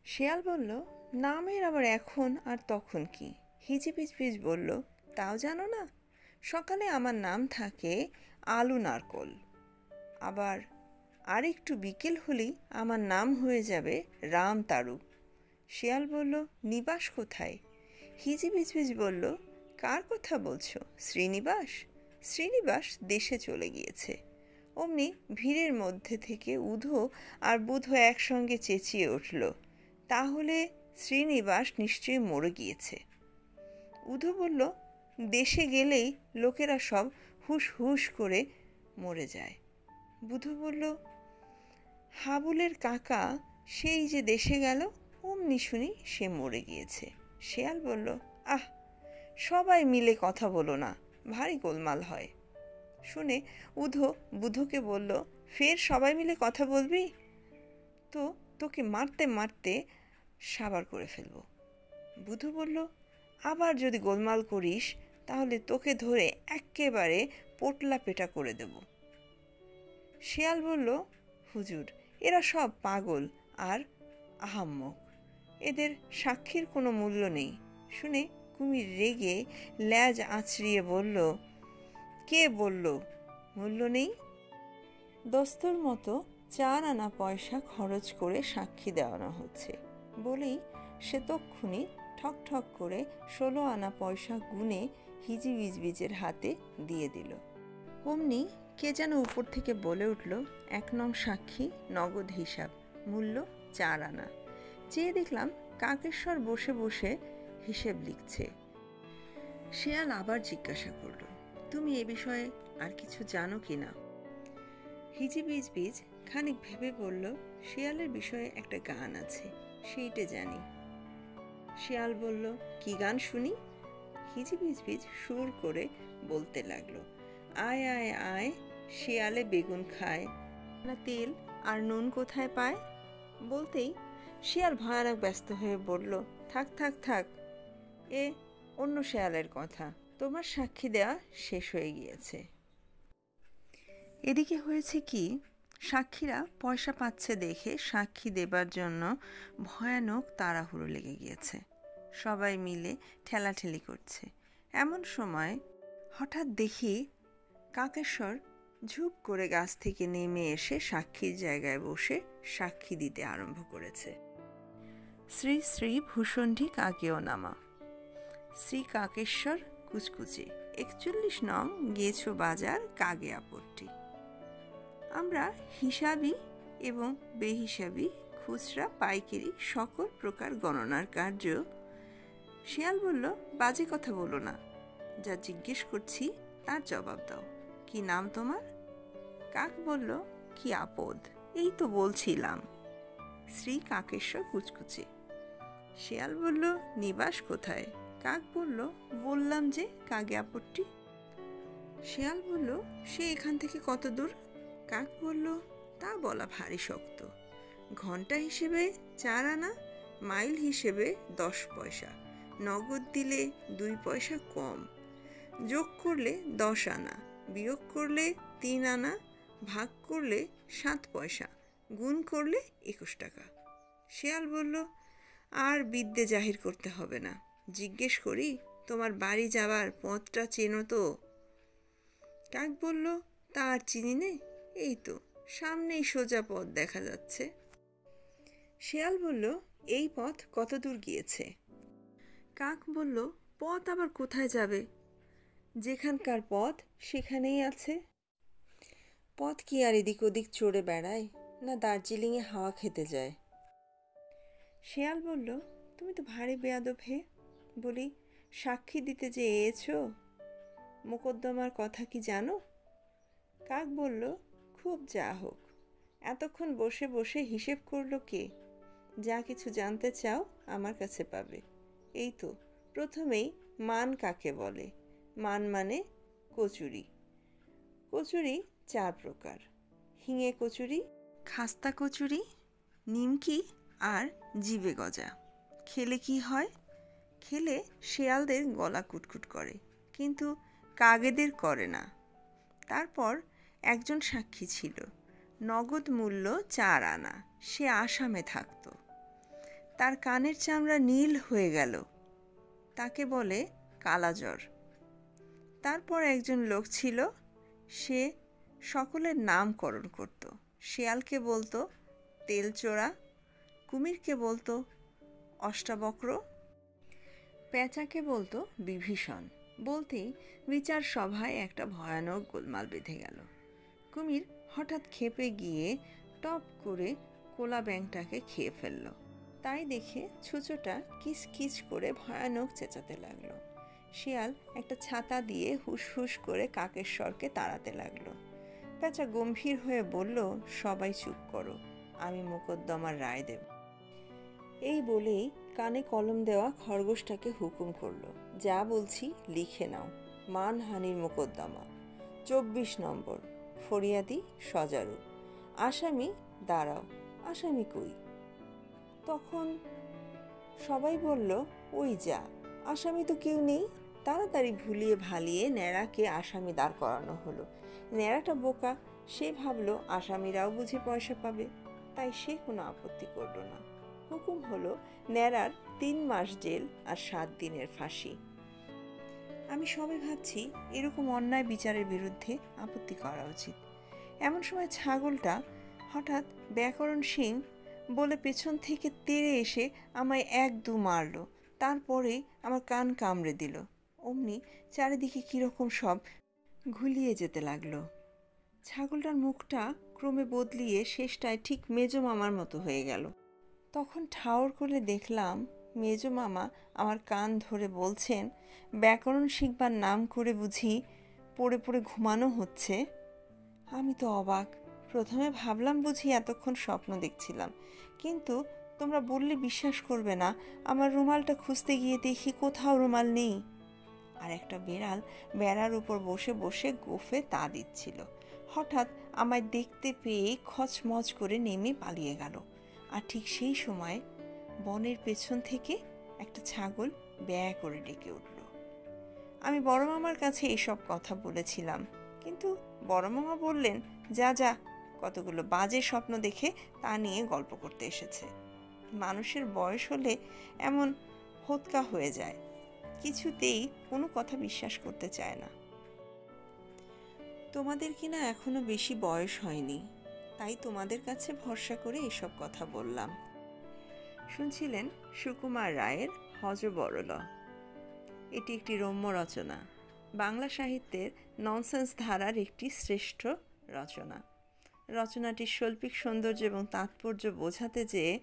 শেয়াল বলল, নামের আবার এখন আর তখন কি? হিজিবিজবিজ বলল, তাও জানো না? সকালে আমার নাম থাকে আলু নারকল, আবার আর একটু বিকেল হলেই আমার নাম হয়ে যাবে রাম তারু। শেয়াল বলল, নিবাস কোথায়? হিজিবিজবিজ বলল, কার কথা বলছো? শ্রীনিবাস? শ্রীনিবাস দেশে চলে গিয়েছে। অমনি ভিড়ের মধ্যে থেকে উধো আর বুধো একসঙ্গে চেঁচিয়ে উঠল, তাহলে শ্রীনিবাস নিশ্চয়ই মরে গিয়েছে। উধো বলল, দেশে গেলেই লোকেরা সব হুস হুস করে মরে যায়। বুধো বলল, হাবুলের কাকা সেই যে দেশে গেল, অমনি শুনি সে মরে গিয়েছে। শেয়াল বলল, আহ, সবাই মিলে কথা বলো না, ভারী গোলমাল হয়। শুনে উধো বুধোকে বলল, ফের সবাই মিলে কথা বলবি তো তোকে মারতে মারতে সাবার করে ফেলব। বুধো বলল, আবার যদি গোলমাল করিস তাহলে তোকে ধরে একেবারে পোটলা পেটা করে দেব। শেয়াল বলল, হুজুর, এরা সব পাগল আর আহাম্মক, এদের সাক্ষীর কোনো মূল্য নেই। শুনে কুমির রেগে ল্যাজ আঁচড়িয়ে বলল, কে বলল মূল্য নেই? দস্তর মতো 4 আনা পয়সা খরচ করে সাক্ষী দেওয়ানো হচ্ছে বলেই সে তক্ষুনি ঠক ঠক করে 16 আনা পয়সা গুনে হিজিবিজবিজের হাতে দিয়ে দিল। অমনি কে যেন উপর থেকে বলে উঠল, 1 নং সাক্ষী, নগদ হিসাব, মূল্য 4 আনা। চেয়ে দেখলাম কাকেশ্বর বসে বসে হিসেব লিখছে। শেয়াল আবার জিজ্ঞাসা করল, তুমি এ বিষয়ে আর কিছু জানো কি না? হিজিবিজবিজ খানিক ভেবে বলল, শেয়ালের বিষয়ে একটা গান আছে, সেইটা জানি। শেয়াল বলল, কি গান শুনি? হিজিবিজবিজ সুর করে বলতে লাগলো, আয় আয় আয়, শেয়ালে বেগুন খায়, না তেল আর নুন কোথায় পায়? বলতেই শিয়াল ভয়ানক ব্যস্ত হয়ে বলল, থাক থাক থাক, এ অন্য শেয়ালের কথা, তোমার সাক্ষী দেওয়া শেষ হয়ে গিয়েছে। এদিকে হয়েছে কি, সাক্ষীরা পয়সা পাচ্ছে দেখে সাক্ষী দেবার জন্য ভয়ানক তাড়াহুড়ো লেগে গিয়েছে। সবাই মিলে ঠেলাঠেলি করছে। এমন সময় হঠাৎ দেখি কাকেশ্বর ঝুপ করে গাছ থেকে নেমে এসে সাক্ষীর জায়গায় বসে সাক্ষী দিতে আরম্ভ করেছে। শ্রী শ্রী ভূষণ্ডী কাকেও নামা, শ্রী কাকেশ্বর কুচকুচে, 41 নং গেছো বাজার, কাগে আপত্তি। আমরা হিসাবি এবং বেহিসাবি, খুচরা পাইকারি সকল প্রকার গণনার কার্য। শিয়াল বলল, বাজে কথা বলো না, যা জিজ্ঞেস করছি তার জবাব দাও। কি নাম তোমার? কাক বলল, কি আপদ, এই তো বলছিলাম, শ্রী কাকেশ্বর কুচকুচে। শিয়াল বলল, নিবাস কোথায়? কাক বলল, বললাম যে কাগে আপত্তি। শিয়াল বলল, সে এখান থেকে কত দূর? কাক বলল, তা বলা ভারী শক্ত, ঘন্টা হিসেবে 4 আনা, মাইল হিসেবে 10 পয়সা, নগদ দিলে 2 পয়সা কম, যোগ করলে 10 আনা, বিয়োগ করলে 3 আনা, ভাগ করলে 7 পয়সা, গুণ করলে 21 টাকা। শিয়াল বলল, আর বিদ্যে জাহির করতে হবে না, জিজ্ঞেস করি তোমার বাড়ি যাবার পথটা চেনো তো? কাক বলল, তা আর চিনি নে, এই তো সামনেই সোজা পথ দেখা যাচ্ছে। শিয়াল বলল, এই পথ কত দূর গিয়েছে? কাক বলল, পথ আবার কোথায় যাবে, যেখানকার পথ সেখানেই আছে। পথ কি আর এদিক ওদিক চড়ে বেড়ায়, না দার্জিলিংয়ে হাওয়া খেতে যায়? শিয়াল বলল, তুমি তো ভারী বেয়াদব হে, বলি সাক্ষী দিতে যে এসেছো, মোকদ্দমার কথা কি জানো? কাক বলল, খুব যা হোক, এতক্ষণ বসে বসে হিসেব করলো কে? যা কিছু জানতে চাও আমার কাছে পাবে। এই তো প্রথমেই মান কাকে বলে? মান মানে কচুরি। কচুরি 4 প্রকার, হিঙে কচুরি, খাস্তা কচুরি, নিমকি আর জিবে গজা। খেলে কি হয়? খেলে শেয়ালদের গলা কুটকুট করে, কিন্তু কাগেদের করে না। তারপর একজন সাক্ষী ছিল, নগদ মূল্য 4 আনা, সে আসামে থাকত। তার কানের চামড়া নীল হয়ে গেল। তাকে বলে কালাজ্বর। তারপর একজন লোক ছিল, সে সকলের নামকরণ করত। শিয়ালকে বলতো তেলচোরা, কুমিরকে বলতো অষ্টাবক্র, পেঁচাকে বলতো বিভীষণ। বলতেই বিচার সভায় একটা ভয়ানক গোলমাল বেঁধে গেল। কুমির হঠাৎ ক্ষেপে গিয়ে টপ করে কোলা ব্যাঙটাকে খেয়ে ফেলল। তাই দেখে ছুঁচোটা কিচ কিচ করে ভয়ানক চেঁচাতে লাগলো। শিয়াল একটা ছাতা দিয়ে হুস করে কাকেশ্বরকে তাড়াতে লাগলো। পেঁচা গম্ভীর হয়ে বলল, সবাই চুপ করো, আমি মোকদ্দমার রায় দেব। এই বলেই কানে কলম দেওয়া খরগোশটাকে হুকুম করলো, যা বলছি লিখে নাও, মানহানির মোকদ্দমা, 24 নম্বর, ফরিয়াদি সজারু, আসামি দাঁড়াও, আসামি কই? তখন সবাই বলল, ওই যা, আসামি তো কেউ নেই। তাড়াতাড়ি ভুলিয়ে ভালিয়ে ন্যাড়াকে আসামি দাঁড় করানো হলো। ন্যাড়াটা বোকা, সে ভাবলো আসামিরাও বুঝি পয়সা পাবে, তাই সে কোনো আপত্তি করল না। হুকুম হলো ন্যাড়ার 3 মাস জেল আর 7 দিনের ফাঁসি। আমি সবে ভাবছি এরকম অন্যায় বিচারের বিরুদ্ধে আপত্তি করা উচিত। এমন সময় ছাগলটা হঠাৎ ব্যাকরণ সিং বলে পেছন থেকে তেড়ে এসে আমায় 1-2 মারল। তারপরে আমার কান কামড়ে দিল। অমনি চারিদিকে কীরকম সব ঘুলিয়ে যেতে লাগলো। ছাগলটার মুখটা ক্রমে বদলিয়ে শেষটায় ঠিক মেজো মামার মতো হয়ে গেল। তখন ঠাউর করে দেখলাম মেজো মামা আমার কান ধরে বলছেন, ব্যাকরণ শিখবার নাম করে বুঝি পড়ে পড়ে ঘুমানো হচ্ছে। আমি তো অবাক। প্রথমে ভাবলাম বুঝি এতক্ষণ স্বপ্ন দেখছিলাম, কিন্তু তোমরা বললে বিশ্বাস করবে না, আমার রুমালটা খুঁজতে গিয়ে দেখি কোথাও রুমাল নেই। আর একটা বেড়াল বেড়ার উপর বসে বসে গোফে তা দিচ্ছিল। হঠাৎ আমায় দেখতে পেয়ে খচমচ করে নেমে পালিয়ে গেল। আর ঠিক সেই সময় বনের পেছন থেকে একটা ছাগল ব্যয় করে ডেকে উঠল। আমি বড় মামার কাছে এসব কথা বলেছিলাম, কিন্তু বড় মামা বললেন, যা যা, কতগুলো বাজে স্বপ্ন দেখে তা নিয়ে গল্প করতে এসেছে। মানুষের বয়স হলে এমন হোতকা হয়ে যায়, কিছুতেই কোনো কথা বিশ্বাস করতে চায় না। তোমাদের কিনা এখনো বেশি বয়স হয়নি, তাই তোমাদের কাছে ভরসা করে এসব কথা বললাম। শুনছিলেন সুকুমার রায়ের হযবরল। এটি একটি রম্য রচনা, বাংলা সাহিত্যের ননসেন্স ধারার একটি শ্রেষ্ঠ রচনা। রচনাটির শৈল্পিক সৌন্দর্য এবং তাৎপর্য বোঝাতে যেয়ে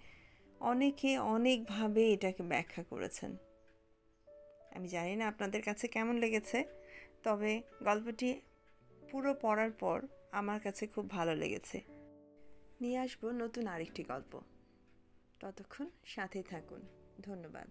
অনেকে অনেকভাবে এটাকে ব্যাখ্যা করেছেন। আমি জানি না আপনাদের কাছে কেমন লেগেছে, তবে গল্পটি পুরো পড়ার পর আমার কাছে খুব ভালো লেগেছে। নিয়ে আসবো নতুন আরেকটি গল্প। ততক্ষণ সাথে থাকুন। ধন্যবাদ।